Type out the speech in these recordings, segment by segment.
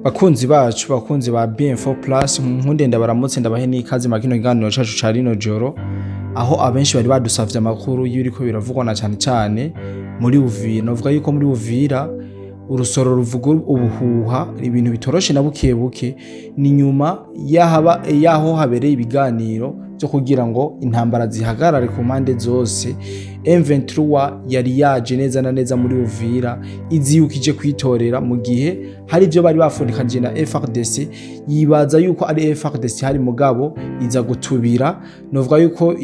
Bakunzi bacu, bakunzi ba BM4 Plus, nkunde ndabaramutse ndabahe n'ikaze makino kiganiro cacu ca rino joro, aho abenshi bari badusavye amakuru y'ibiriko biravugwa na cyane muri UVIRA. Novuga yuko muri UVIRA urusoro ruvuga ubuhuha, ibintu bitoroshe na buke buke, ni nyuma yaho habereye ibiganiro byo kugira ngo intambara zihagarare ku mpande zose. M23 yari yaje neza na neza muri UVIRA iziyukije kwitorera, mu gihe hari ibyo bari bafundikanye na FARDC, yibaza yuko ari FARDC hari mugabo iza gutubira. Novuga yuko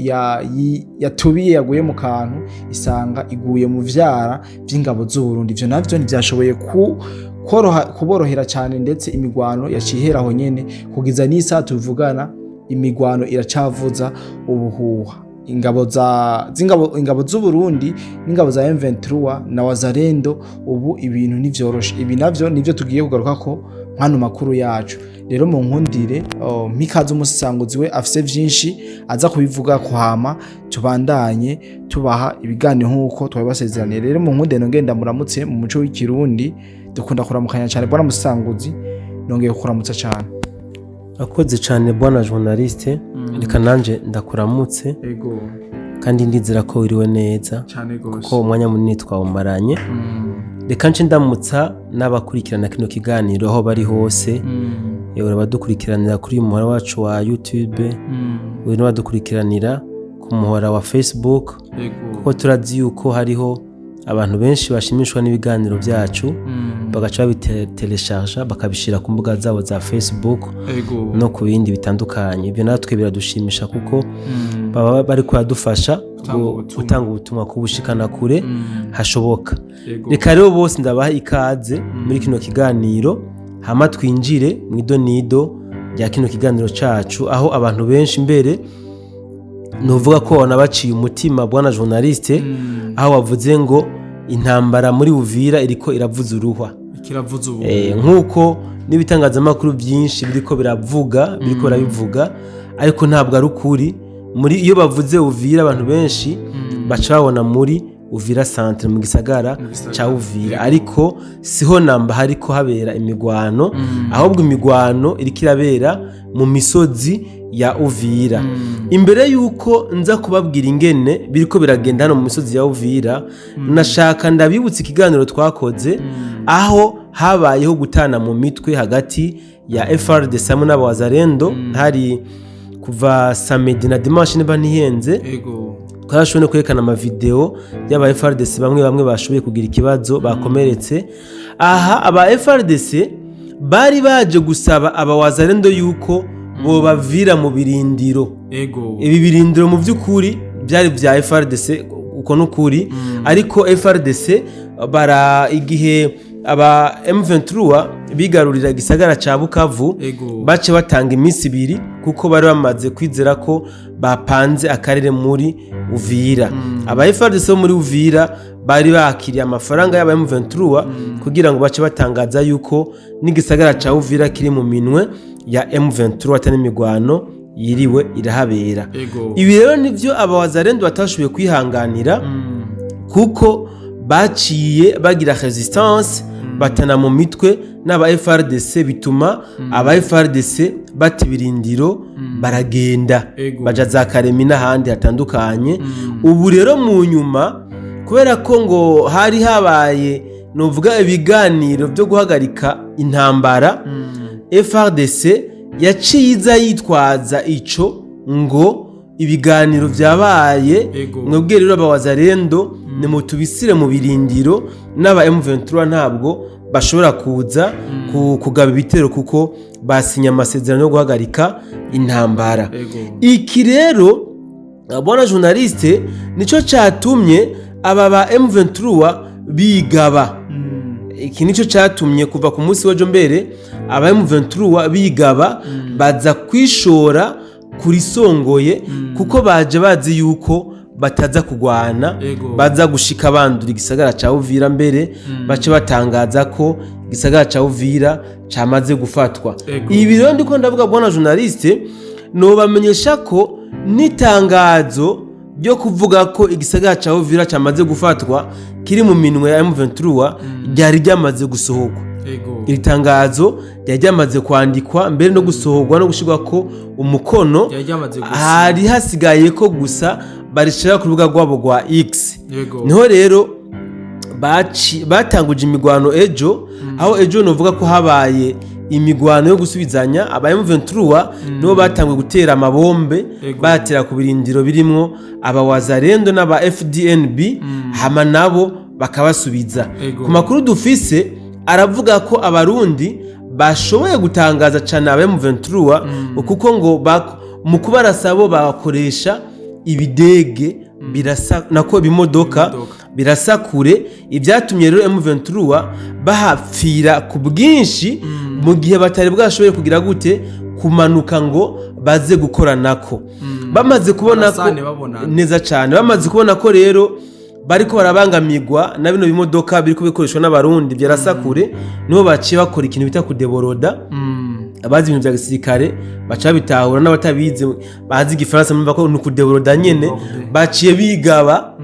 yatubiye yaguye mu kantu, isanga iguye mu vyara by'ingabo z'u Burundi. Ivyo navyo ntivyashoboye kuborohera cyane, ndetse imigwano yaciheraho nyene kugiza n'isa tuvugana, imigwano iracavuza ubuhuha. Ingabo z'u Burundi n'ingabo za M23 na wazalendo, ubu ibintu ntivyoroshe. Ibi navyo nivyo tugiye kugaruka ko hano makuru yacu. Rero mu nkundire mikaze umusanguzi we afise vyinshi aza kubivuga ko, hama tubandanye tubaha ibiganiro nkuko twabasezeraniye. Rero mu nkundire nongenda muramutse mu muco w'ikirundi, dukunda kuramukanya cyane bwana musanguzi, nongeye kuramutsa cyane. Akoze cyane bwana journaliste, reka nanje ndakuramutse. Ego. Kandi ndizera ko wiriwe neza cyane gose, kuko umwanya munini twawumaranye. Reka nce ndamutsa n'abakurikirana kino kiganiro aho bari hose. Yewe abadukurikiranira kuri muhora wacu wa YouTube, we n'abadukurikiranira ku muhora wa Facebook. Kuko turazi yuko hariho abantu benshi bashimishwa n'ibiganiro byacu, bagaca babitelecharge bakabishira ku mbuga zabo za Facebook no ku bindi bitandukanye. Ibyo natwe biradushimisha kuko baba bari kwadufasha gutanga ubutumwa kubushikana kure hashoboka. Reka rero bose ndabaha ikaze muri kino kiganiro, hama twinjire mu idonido rya kino kiganiro cacu, aho abantu benshi mbere novuga ko wanabaciye umutima bwana journaliste, aho wavuze ngo intambara muri UVIRA iriko iravuza uruhwa. Ikiravuza ubu. Nkuko n'ibitangazamakuru byinshi biriko birabivuga, ariko ntabwo ari ukuri. Muri iyo bavuze UVIRA abantu benshi baca babona muri UVIRA centre mu gisagara ca UVIRA, ariko siho namba hariko habera imigwano, ahubwo imigwano iriko irabera mu misozi ya UVIRA. Imbere yuko nza kubabwira ingene biriko biragenda hano mu misozi ya UVIRA, nashaka ndabibutsa ikiganiro twakoze aho habayeho gutana mu mitwe hagati ya FARDC hamwe n'abawazalendo, hari kuva samedi na dimanche niba ntihenze. Twashoboye kwerekana amavideo y'aba FARDC bamwe bashoboye kugira ikibazo bakomeretse. Aha aba FARDC bari baje gusaba abawazalendo yuko bo bavira mu birindiro. Ibi birindiro mu by'ukuri byari bya FARDC uko n'ukuri, ariko FARDC igihe aba M23 bigarurira gisagara ca Bukavu, bace batanga iminsi 2 kuko bari bamaze kwizera ko bapanze akarere muri UVIRA. Aba FARDC muri UVIRA bari bakiriye amafaranga y'aba M23 kugira ngo bace batangaza yuko n'igisagara ca UVIRA kiri mu minwe ya M23 atari imigwano yiriwe irahabera. Ibi rero nivyo abawazalendo batashoboye kwihanganira, kuko baciye bagira resistance, batana mu mitwe n'aba FARDC, bituma aba FARDC batibirindiro baragenda baja za Karemi n'ahandi hatandukanye. Ubu rero mu nyuma, kubera ko ngo hari habaye novuga ibiganiro byo guhagarika intambara, FARDC yaciza yitwaza ico ngo ibiganiro vyabaye, mwebwe rero abawazalendo nimutubisire mu birindiro, n'aba M23 ntabwo bashobora kuza kugaba ibitero kuko basinya amasezerano yo guhagarika intambara. Iki rero bwana journaliste nico catumye aba ba M23 bigaba. Iki nico catumye kuva ku munsi w'ejo mbere aba M23 bigaba, baza kwishora kuri Songoye, kuko baje bazi yuko bataza kugwana, baza gushika bandura igisagara ca UVIRA. Mbere bace batangaza ko igisagara ca UVIRA camaze gufatwa. Ibi rero ndiko ndavuga bwana journaliste, no bamenyesha ko nitangazo ryo kuvuga ko igisagara ca UVIRA camaze gufatwa kiri mu minwe ya M23 ryari ryamaze gusohoka. iri tangazo ryari ryamaze kwandikwa mbere no gusohorwa no gushirwa ko umukono, hari hasigaye ko gusa barishira ku rubuga rwabo rwa X. Niho rero batanguje imigwano ejo, aho ejo novuga ko habaye imigwano yo gusubizanya. Aba M23 nibo batanguye gutera amabombe, batera ku birindiro birimwo aba Wazalendo n'aba FDNB, hama nabo bakabasubiza. Ku makuru dufise aravuga ko abarundi bashoboye gutangaza cyane aba M23 kuko ngo mu kubarasabo bakoresha ibidege birasa nako bimodoka birasa kure, ibyatumye rero M23 bahapfira ku bwinshi mu gihe batari bwashoboye kugira gute kumanuka ngo baze gukora nako. Bamaze kubona ko neza cyane, bamaze kubona ko rero bariko barabangamirwa na bino bimodoka biriko bikoreshwa n'abarundi byarasa kure, niho baciye bakora ikintu bita kudeboroda. Abazi ibintu bya gisirikare baca bitahura, n'abatabize bazi igifaransa mumva ko nukudeboroda nyene, baciye bigaba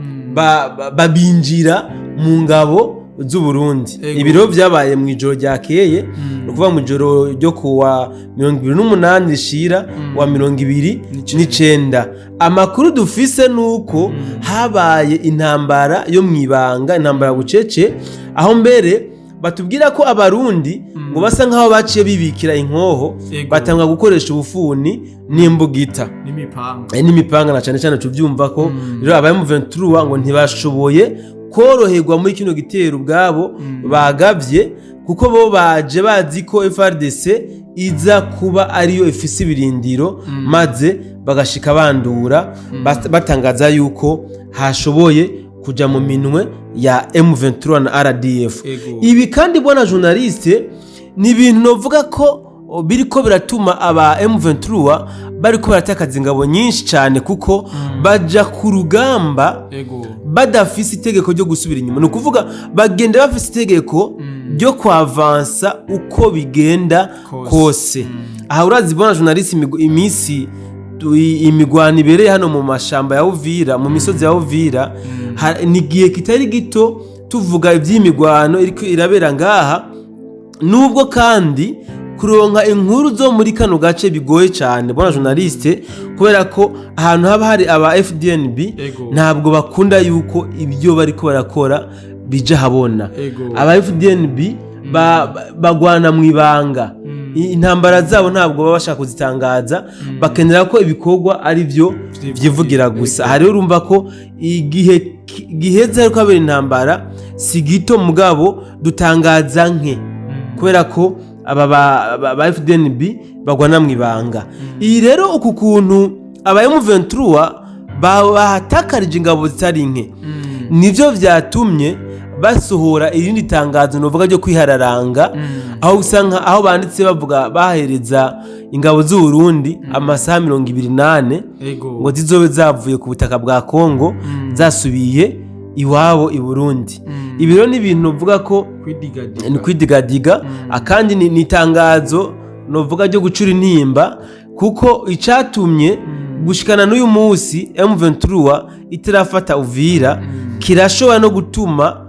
babinjira mu ngabo z'u Burundi. Ibiro byabaye mu ijoro ryakeye, ukuva mu ijoro ryo kuwa 28 rishira wa 29. Amakuru dufise nuko habaye intambara yo mwibanga, intambara bucece, aho mbere batubwira ko abarundi ngo basa nkaho baciye bibikira inkoho, batanga gukoresha ubufuni n'imbugita n'imipanga na cyane cyane tuvyumva ko rero aba M23 ngo ntibashoboye koroherwa muri kino gitero ubwabo bagavye, kuko bo baje bazi ko FRDC iza kuba ariyo ifise ibirindiro, maze bagashika bandura batangaza yuko hashoboye kuja mu minwe ya M23 na RDF. Ibi kandi bwana journaliste ni ibintu novuga ko biriko biratuma aba M23 bariko baratakaza ingabo nyinshi cyane, kuko baja ku rugamba badafise itegeko ryo gusubira inyuma. No kuvuga bagenda bafise itegeko ryo kwavansa uko bigenda kose. Aha urazi bwana journaliste imisi imigwano ibereye hano mu mashamba ya UVIRA, mu misozi ya UVIRA, nigiye kitari gito tuvuga iby'imigwano irabera ngaha, nubwo kandi kuronka inkuru zo muri kano gace bigoye cyane bwana journaliste, kubera ko ahantu haba hari aba FDNB ntabwo bakunda yuko ibyo bariko barakora bija habona. Aba FDNB bagwana mu ibanga, intambara zabo ntabwo baba bashaka kuzitangaza, bakenera ko ibikorwa ari byo byivugira gusa. Hari urumva ko igihe giheze ariko abera intambara si gito, mugabo dutangaza nke kubera ko aba ba FDNB bagwana mu ibanga. Iyi rero uku kuntu aba M23 bahatakarije ingabo zitari nke, nivyo vyatumye basohora irindi tangazo novuga ryo kwihararanga, aho usanga aho banditse bavuga bahereza ingabo z'u Burundi amasaha 28 ngo zizobe zavuye ku butaka bwa Kongo zasubiye iwabo i Burundi. Ibiro ni ibintu novuga ko kwidigadiga, akandi ni tangazo novuga ryo gucura intimba, kuko icatumye gushikana n'uyu munsi M23 itarafata UVIRA kirashobora no gutuma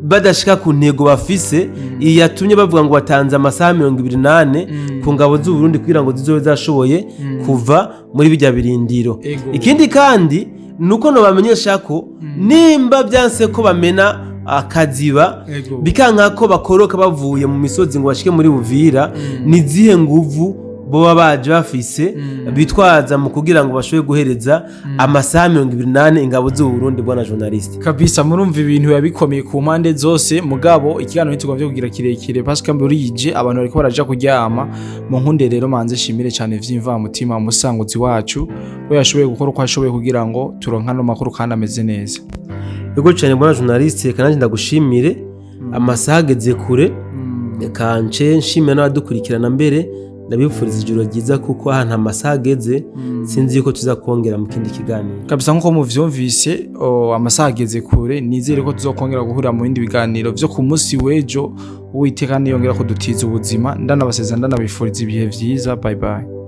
badashika ku ntego bafise. Iyi yatumye bavuga ngo batanze amasaha 28 ku ngabo z'u Burundi kugira ngo zizobe zashoboye kuva muri bijya birindiro. Ikindi kandi nuko no bamenyesha ko nimba byanse ko bamena akaziba bikanka ko bakoroka bavuye mu misozi ngo bashike muri UVIRA, ni zihe nguvu boba baje bafise bitwaza mu kugira ngo bashobore guhereza amasaha 28 ingabo z'u Burundi bwana journaliste. Kabisa murumva ibintu yabikomeye ku mpande zose, mugabo ikiganiro nitugomvye kugira kirekire Pascal Mburije abantu bariko baraja kuryama. Mu nkunde rero manze shimire cyane vyimva mutima umusanguzi wacu we yashoboye gukora uko ashoboye kugira ngo turonka no makuru kandi ameze neza. Yego cyane bwana journaliste, kandi ndagushimire amasaha ageze kure, kanje nshimira n'abadukurikirana mbere ndabifuriza ijoro ryiza, kuko ahantu amasaha ageze sinzi yuko tuzakongera mu kindi kiganiro. Kabisa nkuko muvyumvise amasaha ageze kure, nizere ko tuzokongera guhurira mu bindi biganiro vyo ku munsi w'ejo. Uwiteka niyongera ko dutiza ubuzima, ndanabasezerana ndanabifuriza ibihe vyiza. Bye bye.